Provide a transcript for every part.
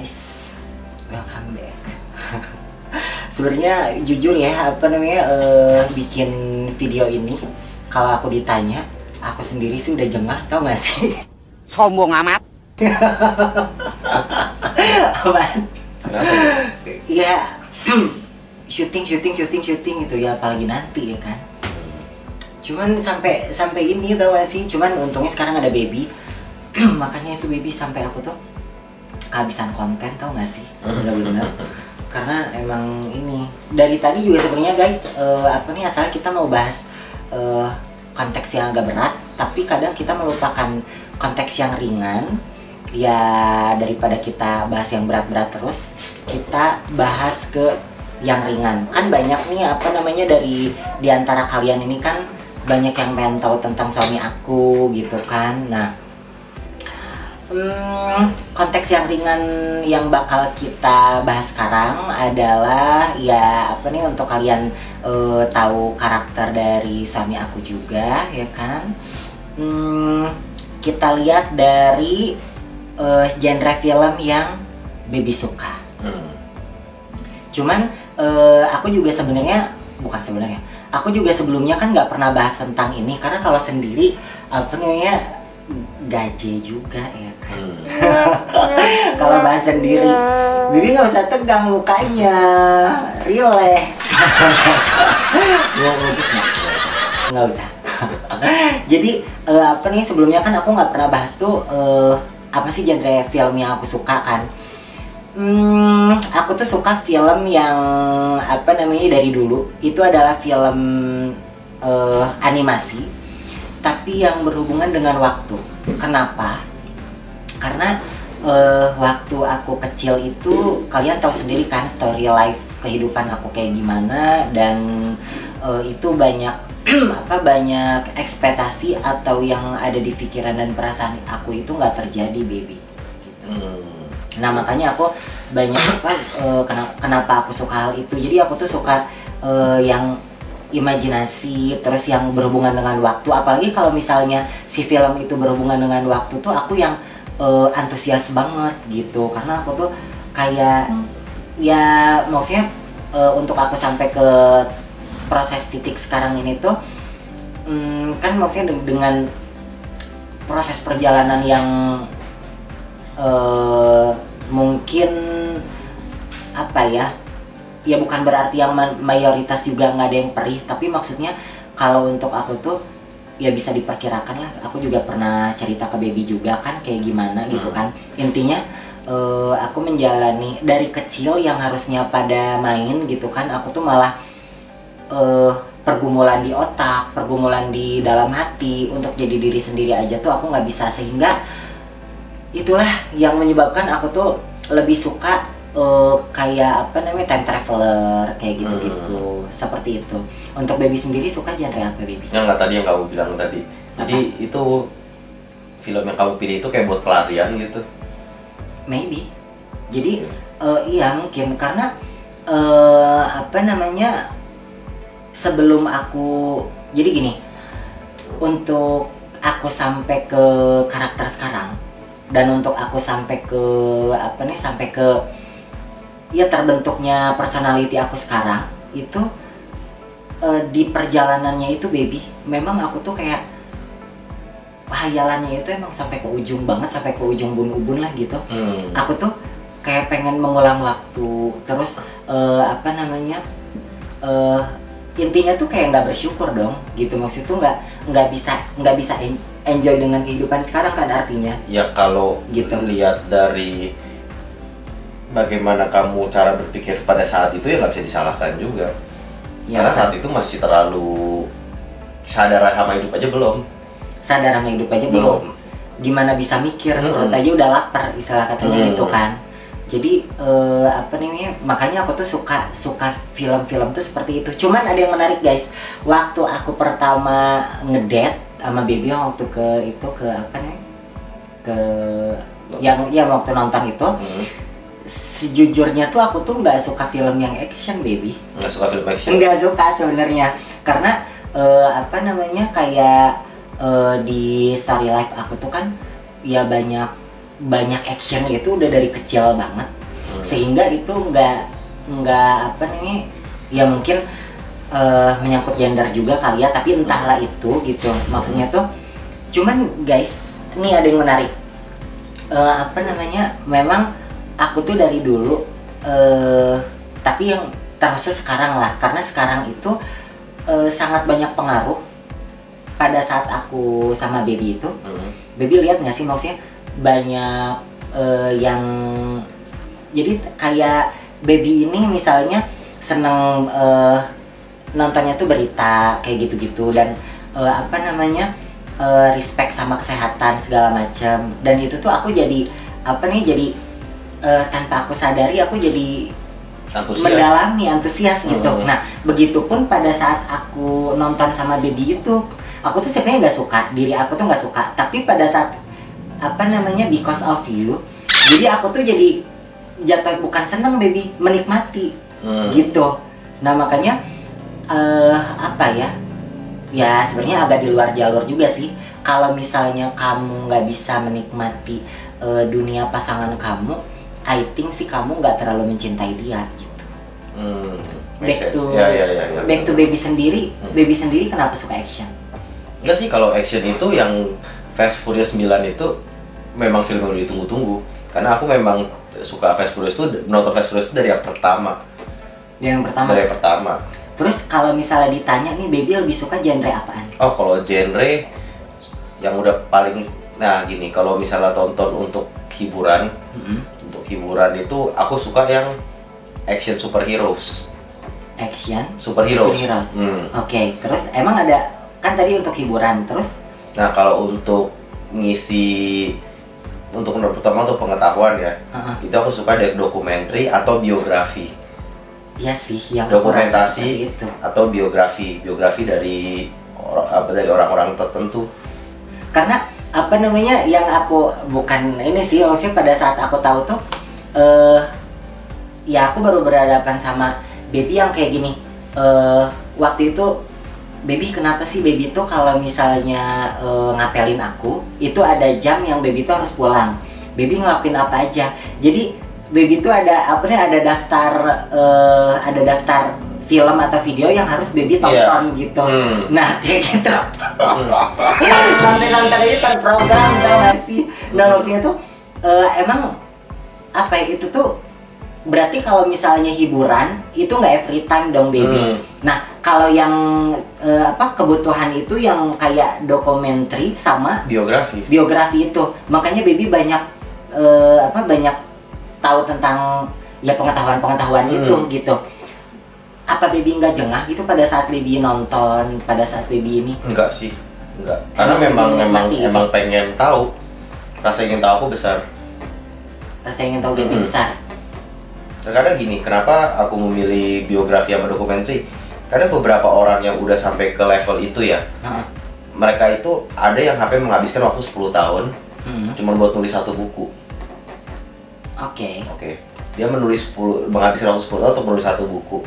guys, welcome back. Sebenarnya jujur ya, bikin video ini, kalau aku ditanya, aku sendiri sih udah jengah, tau gak sih? Sombong amat. Apaan? Kenapa? Ya, syuting itu ya, apalagi nanti ya kan. Cuman sampai ini tau gak sih? Cuman untungnya sekarang ada baby. Makanya itu baby sampai aku tuh kehabisan konten, tau gak sih? Bener-bener. Karena emang ini dari tadi juga sebenarnya guys, asalnya kita mau bahas konteks yang agak berat, tapi kadang kita melupakan konteks yang ringan. Ya daripada kita bahas yang berat-berat terus, kita bahas ke yang ringan. Kan banyak nih dari diantara kalian ini kan banyak yang pengen tahu tentang suami aku gitu kan. Nah, konteks yang ringan yang bakal kita bahas sekarang adalah ya untuk kalian tahu karakter dari suami aku juga ya kan. Kita lihat dari genre film yang baby suka. Cuman aku juga aku juga sebelumnya kan nggak pernah bahas tentang ini, karena kalau sendiri gaje juga ya kan. Kalau bahas sendiri, Bibi nggak usah tegang mukanya, relax. Nggak usah. Jadi sebelumnya kan aku nggak pernah bahas tuh apa sih genre film yang aku suka kan. Aku tuh suka film yang dari dulu itu adalah film animasi, tapi yang berhubungan dengan waktu. Kenapa? Karena waktu aku kecil itu kalian tahu sendiri kan story life kehidupan aku kayak gimana, dan itu banyak banyak ekspektasi atau yang ada di pikiran dan perasaan aku itu nggak terjadi baby gitu. Nah makanya aku banyak kenapa aku suka hal itu. Jadi aku tuh suka yang imajinasi, terus yang berhubungan dengan waktu. Apalagi kalau misalnya si film itu berhubungan dengan waktu tuh aku yang antusias banget gitu. Karena aku tuh kayak ya maksudnya untuk aku sampai ke proses titik sekarang ini tuh kan maksudnya dengan proses perjalanan yang mungkin ya bukan berarti yang mayoritas juga nggak ada yang perih, tapi maksudnya kalau untuk aku tuh ya bisa diperkirakan lah. Aku juga pernah cerita ke baby juga kan kayak gimana gitu kan. Intinya aku menjalani dari kecil yang harusnya pada main gitu kan, aku tuh malah pergumulan di otak, pergumulan di dalam hati untuk jadi diri sendiri aja tuh aku nggak bisa. Sehingga itulah yang menyebabkan aku tuh lebih suka kayak time traveler kayak gitu-gitu, seperti itu. Untuk baby sendiri suka genre apa baby? Nggak, tadi yang kamu bilang tadi. Jadi itu film yang kamu pilih itu kayak buat pelarian gitu? Maybe. Jadi iya mungkin karena sebelum aku, jadi gini, untuk aku sampai ke karakter sekarang dan untuk aku sampai ke ya terbentuknya personality aku sekarang itu di perjalanannya itu baby, memang aku tuh kayak hayalannya itu emang sampai ke ujung banget, sampai ke ujung bun-ubun lah gitu. Aku tuh kayak pengen mengulang waktu, terus intinya tuh kayak nggak bersyukur dong gitu. Maksud tuh nggak bisa enjoy dengan kehidupan sekarang kan artinya. Ya kalau gitu lihat dari bagaimana kamu cara berpikir pada saat itu ya nggak bisa disalahkan juga ya, karena saat itu masih terlalu sadar sama hidup aja belum. Gimana bisa mikir, perut aja udah lapar istilah katanya gitu kan. Jadi makanya aku tuh suka film-film tuh seperti itu. Cuman ada yang menarik guys, waktu aku pertama ngedate sama baby waktu waktu nonton itu, sejujurnya tuh aku tuh nggak suka film yang action baby. Nggak suka film action? Nggak suka sebenarnya, karena kayak di story life aku tuh kan ya banyak action itu udah dari kecil banget. sehingga itu nggak apa nih ya mungkin menyangkut gender juga kali ya, tapi entahlah itu gitu maksudnya tuh. Cuman guys, ini ada yang menarik. Apa namanya? Memang aku tuh dari dulu, tapi yang terkhusus sekarang lah, karena sekarang itu sangat banyak pengaruh pada saat aku sama baby itu. Baby lihat nggak sih maksudnya banyak yang jadi kayak baby ini misalnya seneng nontonnya tuh berita kayak gitu-gitu dan apa namanya respect sama kesehatan segala macam, dan itu tuh aku jadi apa nih jadi tanpa aku sadari aku jadi mendalami antusias gitu. Nah begitupun pada saat aku nonton sama baby itu, aku tuh sebenarnya nggak suka, diri aku tuh nggak suka, tapi pada saat apa namanya because of you, jadi aku tuh jadi jatuh bukan seneng baby, menikmati gitu. Nah makanya apa ya sebenarnya agak di luar jalur juga sih. Kalau misalnya kamu nggak bisa menikmati dunia pasangan kamu, I think sih kamu nggak terlalu mencintai dia gitu. Back to baby sendiri. Baby sendiri kenapa suka action? Enggak sih, kalau action itu yang Fast Furious 9 itu memang film yang ditunggu-tunggu. Karena aku memang suka Fast Furious itu, nonton Fast Furious itu dari yang pertama. Dari yang pertama. Terus kalau misalnya ditanya nih, baby lebih suka genre apaan? Oh, kalau genre yang udah paling, nah gini, kalau misalnya tonton untuk hiburan, untuk hiburan itu aku suka yang action superheroes. Action superheroes. Oke, terus emang ada kan tadi untuk hiburan, terus? Nah kalau untuk ngisi, untuk pertama untuk pengetahuan ya, itu aku suka dari dokumenter atau biografi. Iya sih, yang dokumentasi itu. Atau biografi dari orang-orang tertentu. Karena apa namanya yang aku bukan ini sih, maksudnya pada saat aku tahu tuh ya aku baru berhadapan sama baby yang kayak gini. Waktu itu baby kenapa sih baby tuh kalau misalnya ngapelin aku itu ada jam yang baby tuh harus pulang. Baby ngelakuin apa aja. Jadi baby tuh ada apa nih, ada daftar film atau video yang harus baby tonton gitu. Nah kayak gitu. Sampai nonton itu program tau gak sih? Nah maksudnya tuh emang apa ya, itu tuh berarti kalau misalnya hiburan itu nggak every time dong baby. Nah kalau yang kebutuhan itu yang kayak dokumenter sama biografi itu, makanya baby banyak banyak tahu tentang ya pengetahuan itu gitu. Apa baby nggak jengah gitu pada saat baby nonton, pada saat baby ini? Enggak sih, enggak. Karena memang pengen tahu. Rasa ingin tahu aku besar. Rasa ingin tahu baby besar. Terkadang gini, kenapa aku memilih biografi sama dokumenter? Karena beberapa orang yang udah sampai ke level itu ya, mereka itu ada yang sampai menghabiskan waktu 10 tahun cuma buat nulis satu buku. Oke. Dia menghabiskan waktu 10 tahun untuk menulis satu buku.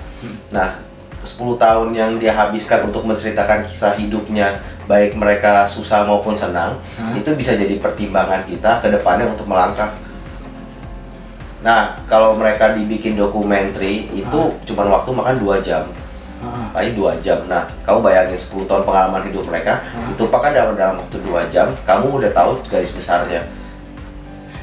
Nah, 10 tahun yang dia habiskan untuk menceritakan kisah hidupnya, baik mereka susah maupun senang, itu bisa jadi pertimbangan kita ke depannya untuk melangkah. Nah, kalau mereka dibikin dokumenter itu cuma waktu makan 2 jam. Paling 2 jam. Nah, kamu bayangin 10 tahun pengalaman hidup mereka, ditumpahkan dalam waktu 2 jam, kamu udah tahu garis besarnya.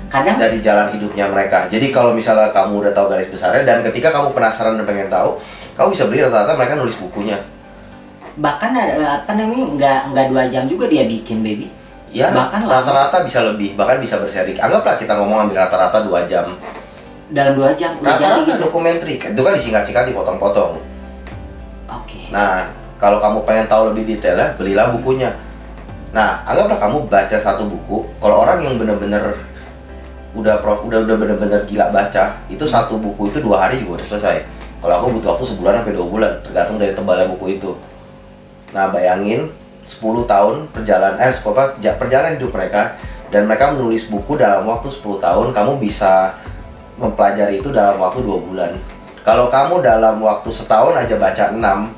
Kadang dari jalan hidupnya mereka. Jadi kalau misalnya kamu udah tahu garis besarnya dan ketika kamu penasaran dan pengen tahu, kamu bisa beli rata-rata mereka nulis bukunya. Bahkan ada apa namanya nggak 2 jam juga dia bikin baby. Ya, bahkan rata-rata bisa lebih, bahkan bisa berseri. Anggaplah kita ngomong ambil rata-rata 2 jam. Dalam 2 jam udah jadi gitu. Dokumenter itu kan disingkat-singkat, dipotong-potong. Oke. Nah, kalau kamu pengen tahu lebih detailnya, belilah bukunya. Nah, anggaplah kamu baca satu buku. Kalau orang yang bener-bener udah bener-bener gila baca, itu satu buku itu 2 hari juga udah selesai. Kalau aku butuh waktu sebulan sampai 2 bulan, tergantung dari tebalnya buku itu. Nah, bayangin 10 tahun perjalanan hidup mereka, dan mereka menulis buku dalam waktu 10 tahun, kamu bisa mempelajari itu dalam waktu 2 bulan. Kalau kamu dalam waktu setahun aja baca 6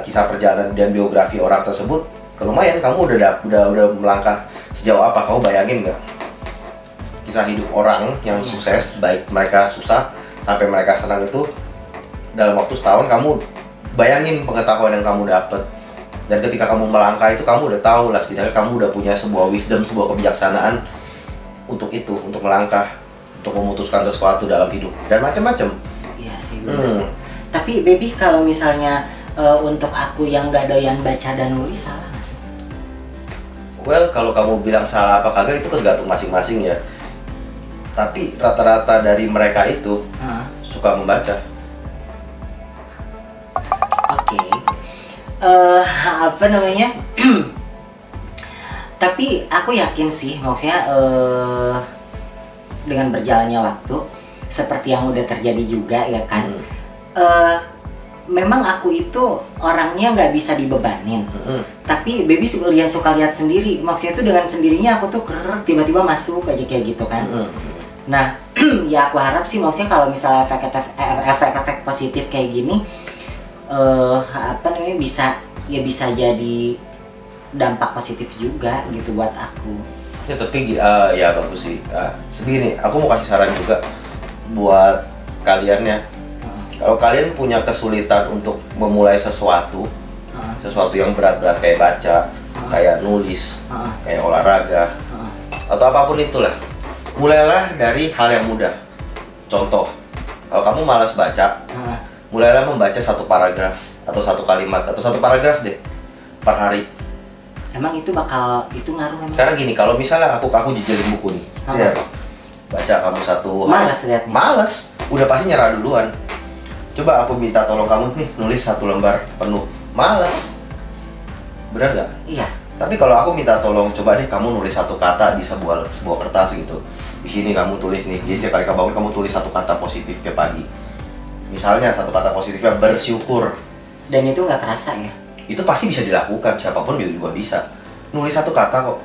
kisah perjalanan dan biografi orang tersebut, lumayan kamu udah melangkah sejauh apa, kamu bayangin nggak? kisah hidup orang yang sukses, baik mereka susah sampai mereka senang itu dalam waktu setahun. Kamu bayangin pengetahuan yang kamu dapat, dan ketika kamu melangkah itu kamu udah tahu lah, setidaknya kamu udah punya sebuah wisdom, sebuah kebijaksanaan untuk itu, untuk melangkah, untuk memutuskan sesuatu dalam hidup dan macam-macam. Iya sih. Tapi baby, kalau misalnya untuk aku yang gak doyan baca dan nulis, salah nggak sih? Well, kalau kamu bilang salah apa kagak itu tergantung masing-masing ya. Tapi rata-rata dari mereka itu suka membaca. Oke. Apa namanya? Tapi aku yakin sih, maksudnya dengan berjalannya waktu, seperti yang udah terjadi juga ya kan. Memang aku itu orangnya nggak bisa dibebanin. Tapi baby suka lihat sendiri, maksudnya itu dengan sendirinya aku tuh tiba-tiba masuk aja kayak gitu kan. Nah, ya aku harap sih, maksudnya kalau misalnya efek-efek positif kayak gini, apa namanya, bisa jadi dampak positif juga gitu buat aku. Ya tapi ya bagus sih. Segini, aku mau kasih saran juga buat kalian ya. Kalau kalian punya kesulitan untuk memulai sesuatu yang berat-berat kayak baca, kayak nulis, kayak olahraga, atau apapun itulah, mulailah dari hal yang mudah. Contoh, kalau kamu malas baca, mulailah membaca satu paragraf atau satu kalimat atau satu paragraf deh per hari. Emang itu ngaruh emang? Karena gini, kalau misalnya aku jejelin buku nih, ya, baca kamu satu hari, malas liatnya. Malas, udah pasti nyerah duluan. Coba aku minta tolong kamu nih nulis satu lembar penuh, malas, benar nggak? Iya. Tapi kalau aku minta tolong, coba deh kamu nulis satu kata di sebuah kertas gitu. Di sini kamu tulis nih, jadi setiap kali kamu bangun kamu tulis satu kata positif tiap pagi. Misalnya satu kata positifnya bersyukur. Dan itu nggak kerasa ya? Itu pasti bisa dilakukan, siapapun juga bisa. Nulis satu kata kok.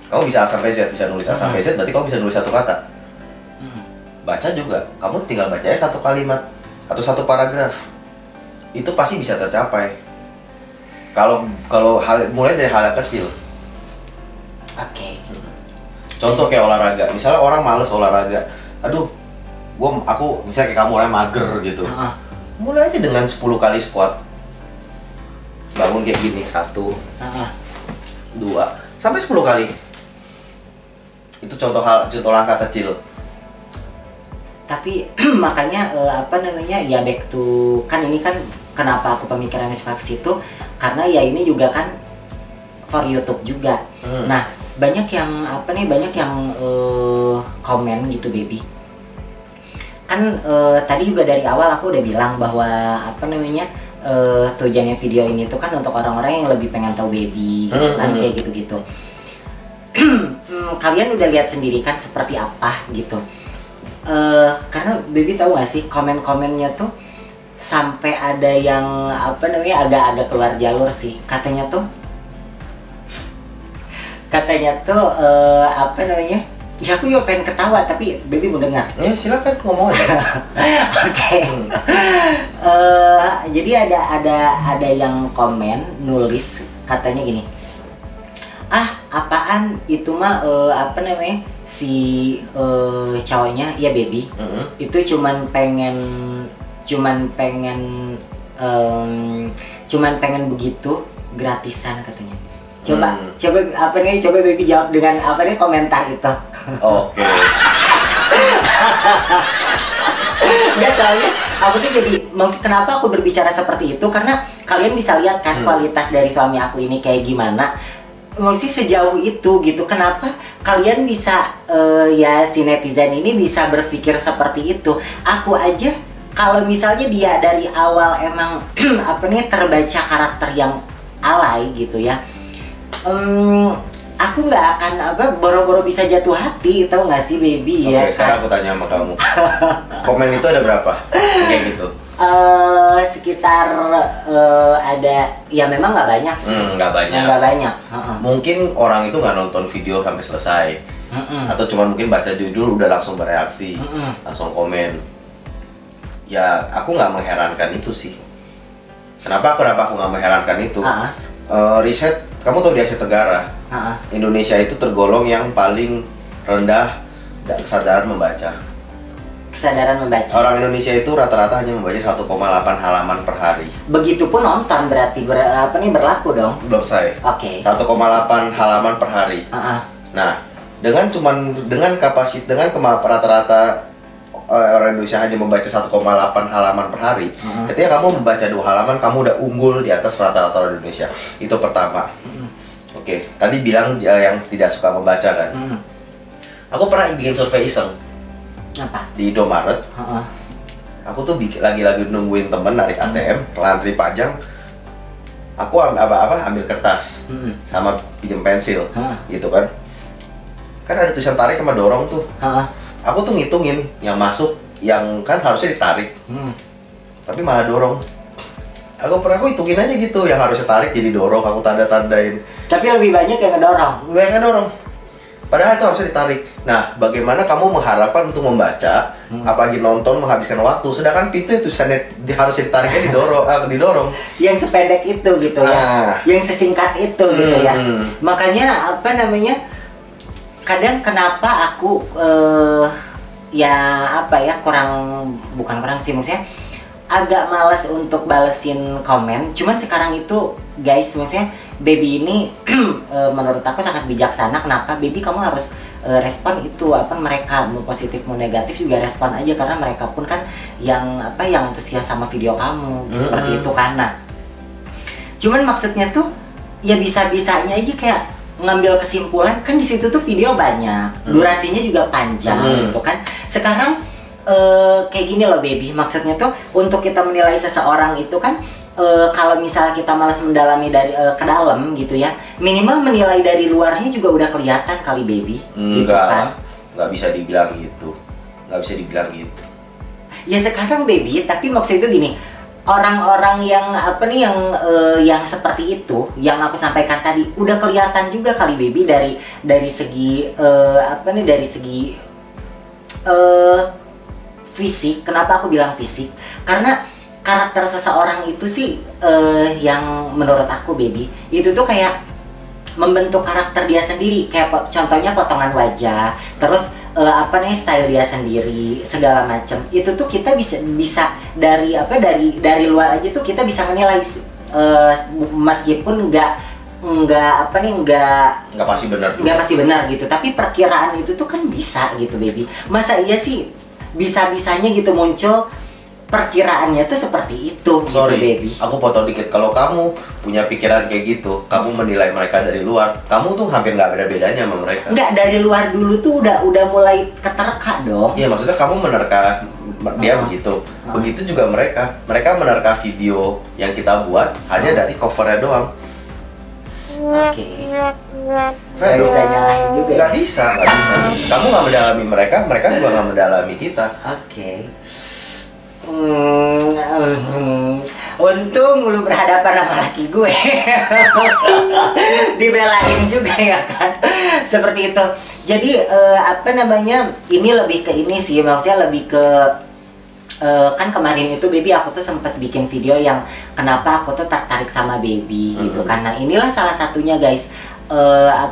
Kamu bisa A sampai Z, bisa nulis A sampai Z, berarti kamu bisa nulis satu kata. Baca juga, kamu tinggal bacanya satu kalimat atau satu paragraf. Itu pasti bisa tercapai. Kalau mulai dari hal yang kecil. Oke. Contoh kayak olahraga, misalnya orang males olahraga. Aduh, aku misalnya kayak kamu orang mager gitu. Mulai aja dengan 10 kali squat. Bangun kayak gini, 1, 2, sampai 10 kali. Itu contoh langkah kecil. Tapi makanya apa namanya, ya back to, kan ini kan kenapa aku pemikirannya suka ke situ, karena ya ini juga kan for YouTube juga. Nah, banyak yang komen gitu baby. Kan tadi juga dari awal aku udah bilang bahwa apa namanya, tujuannya video ini tuh kan untuk orang-orang yang lebih pengen tahu baby gitu kan, kayak gitu-gitu. Kalian udah lihat sendiri kan seperti apa gitu. Karena baby tahu gak sih, komen-komennya tuh sampai ada yang apa namanya, agak-agak keluar jalur sih. Katanya tuh apa namanya, ya aku juga pengen ketawa tapi baby mau dengar. Ya silakan ngomong aja. Oke. Jadi ada yang komen nulis katanya gini, apaan itu mah apa namanya, si cowoknya ya baby itu cuman pengen begitu gratisan katanya. Coba apa nih, coba baby jawab dengan apa nih komentar itu. Oke. Enggak, soalnya aku tuh jadi, kenapa aku berbicara seperti itu, karena kalian bisa lihat kan kualitas dari suami aku ini kayak gimana. Maksudnya sejauh itu gitu, kenapa kalian bisa ya si netizen ini bisa berpikir seperti itu. Aku aja kalau misalnya dia dari awal emang apa nih, terbaca karakter yang alay gitu ya, aku nggak akan boro-boro bisa jatuh hati, tau nggak sih baby. Oke, ya sekarang kan? aku tanya sama kamu, komen itu ada berapa kayak gitu? Sekitar ada, ya memang nggak banyak sih. Nggak banyak. Mungkin orang itu nggak nonton video sampai selesai, atau cuma mungkin baca judul udah langsung bereaksi, langsung komen. Ya aku nggak mengherankan itu sih. Kenapa aku nggak mengherankan itu? Riset, kamu tahu di Asia Tenggara, Indonesia itu tergolong yang paling rendah kesadaran membaca. Kesadaran membaca. Orang Indonesia itu rata-rata hanya membaca 1,8 halaman per hari. Begitupun nonton berarti berlaku dong. Belum selesai. Oke. 1,8 halaman per hari. Nah, dengan kapasitas rata-rata orang Indonesia hanya membaca 1,8 halaman per hari. Ketika kamu membaca 2 halaman, kamu udah unggul di atas rata-rata orang Indonesia. Itu pertama. Oke, tadi bilang yang tidak suka membaca kan. Aku pernah bikin survei iseng. Apa? Di Indomaret. Aku tuh lagi nungguin temen narik ATM, ngantri panjang. Aku ambil kertas sama pinjem pensil, gitu kan. Kan ada tulisan tarik sama dorong tuh. Aku tuh ngitungin yang masuk, yang kan harusnya ditarik, tapi malah dorong. Aku hitungin aja gitu, yang harusnya tarik jadi dorong, aku tanda-tandain. Tapi lebih banyak yang ngedorong. Gue yang ngedorong. Padahal itu harusnya ditarik. Nah, bagaimana kamu mengharapkan untuk membaca, apalagi nonton menghabiskan waktu, sedangkan pintu itu harusnya ditariknya didorong. Yang sependek itu gitu ya, yang sesingkat itu gitu ya. Makanya kadang kenapa aku bukan kurang sih, maksudnya agak malas untuk balesin komen. Cuman sekarang itu guys, maksudnya baby ini menurut aku sangat bijaksana. Kenapa? Baby kamu harus respon itu mereka mau positif mau negatif juga respon aja, karena mereka pun kan yang antusias sama video kamu seperti itu kan. Nah, cuman maksudnya tuh ya bisa-bisanya aja kayak ngambil kesimpulan, kan di situ tuh video banyak, durasinya juga panjang gitu kan. Sekarang kayak gini loh baby, maksudnya tuh untuk kita menilai seseorang itu kan kalau misalnya kita malas mendalami dari ke dalam gitu ya, minimal menilai dari luarnya juga udah kelihatan kali baby. Gitu kan? Nggak bisa dibilang gitu, nggak bisa dibilang gitu. Ya sekarang baby, tapi maksud itu gini, orang-orang yang yang seperti itu yang aku sampaikan tadi udah kelihatan juga kali baby dari segi dari segi fisik. Kenapa aku bilang fisik? Karena karakter seseorang itu sih yang menurut aku baby itu tuh kayak membentuk karakter dia sendiri. Kayak contohnya potongan wajah, terus style dia sendiri, segala macam. Itu tuh kita bisa dari luar aja tuh kita bisa menilai, meskipun nggak pasti benar juga. Nggak pasti benar gitu, tapi perkiraan itu tuh kan bisa gitu baby. Masa iya sih bisa-bisanya gitu muncul perkiraannya tuh seperti itu. Sorry, gitu, baby. Aku potong dikit. Kalau kamu punya pikiran kayak gitu, kamu menilai mereka dari luar, kamu tuh hampir nggak beda bedanya sama mereka. Nggak, dari luar dulu tuh udah mulai keterka dong. Iya, maksudnya kamu menerka dia begitu. Begitu juga mereka menerka video yang kita buat hanya dari covernya doang. Oke. Nggak bisa nyalahin juga. Nggak bisa. Kamu nggak mendalami mereka juga nggak mendalami kita. Oke. Untung lu berhadapan sama laki gue. Dibelain juga ya kan. Seperti itu. Jadi ini lebih ke ini sih, maksudnya lebih ke kan kemarin itu baby aku tuh sempat bikin video yang kenapa aku tuh tertarik sama baby gitu kan. Nah, inilah salah satunya guys.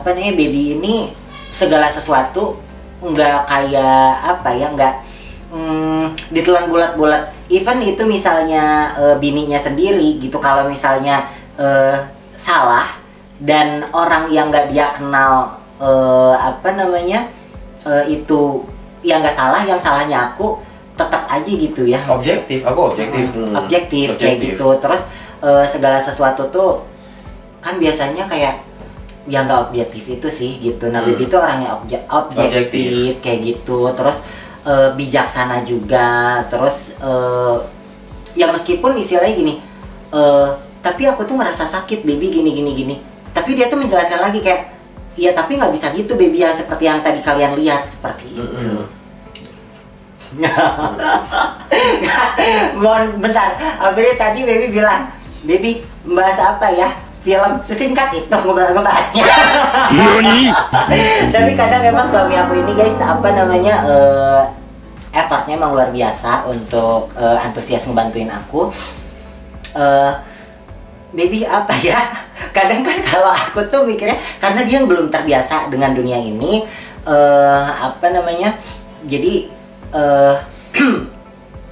Baby ini segala sesuatu nggak kayak nggak ditelan bulat-bulat. Even itu misalnya bininya sendiri gitu, kalau misalnya salah dan orang yang nggak dia kenal itu yang nggak salah, yang salahnya aku, tetap aja gitu ya. Aku objektif. Objektif kayak gitu. Terus segala sesuatu tuh kan biasanya kayak yang nggak objektif itu sih gitu. Nah, baby itu orangnya objektif kayak gitu. Terus bijaksana juga. Terus ya meskipun istilahnya gini, tapi aku tuh ngerasa sakit baby gini. Tapi dia tuh menjelaskan lagi kayak, ya tapi nggak bisa gitu baby ya, seperti yang tadi kalian lihat seperti itu. Bentar, akhirnya tadi baby bilang, baby bahas apa ya? Film sesingkat itu ngebahasnya. Tapi kadang emang suami aku ini guys, effortnya emang luar biasa untuk antusias ngebantuin aku. Baby apa ya? Kadang kan kalau aku tuh mikirnya, karena dia belum terbiasa dengan dunia ini, apa namanya, jadi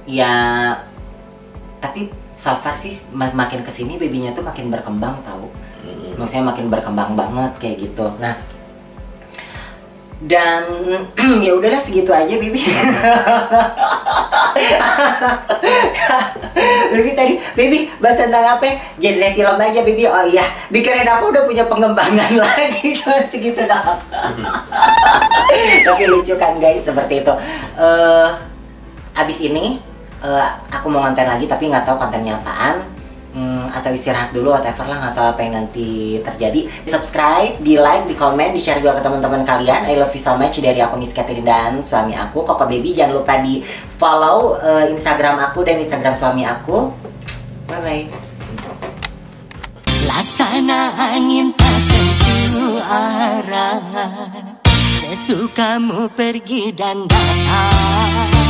ya tapi so far sih makin kesini babynya tuh makin berkembang tahu, maksudnya makin berkembang banget kayak gitu. Nah dan ya udahlah segitu aja baby. Baby bahas tentang apa? Genre film aja baby. Oh iya, dikirain aku udah punya pengembangan lagi. Cuma segitu dah. Tapi lucu kan guys, seperti itu. Abis ini aku mau konten lagi tapi nggak tahu kontennya apaan. Atau istirahat dulu, whatever lah, nggak tahu apa yang nanti terjadi. Subscribe, di like, di komen, di share juga ke teman-teman kalian. I love you so much dari aku Miss Catherine dan suami aku Koko Baby. Jangan lupa di follow Instagram aku dan Instagram suami aku. Bye bye. Laksana angin tak tentu arah, sesukamu pergi dan datang.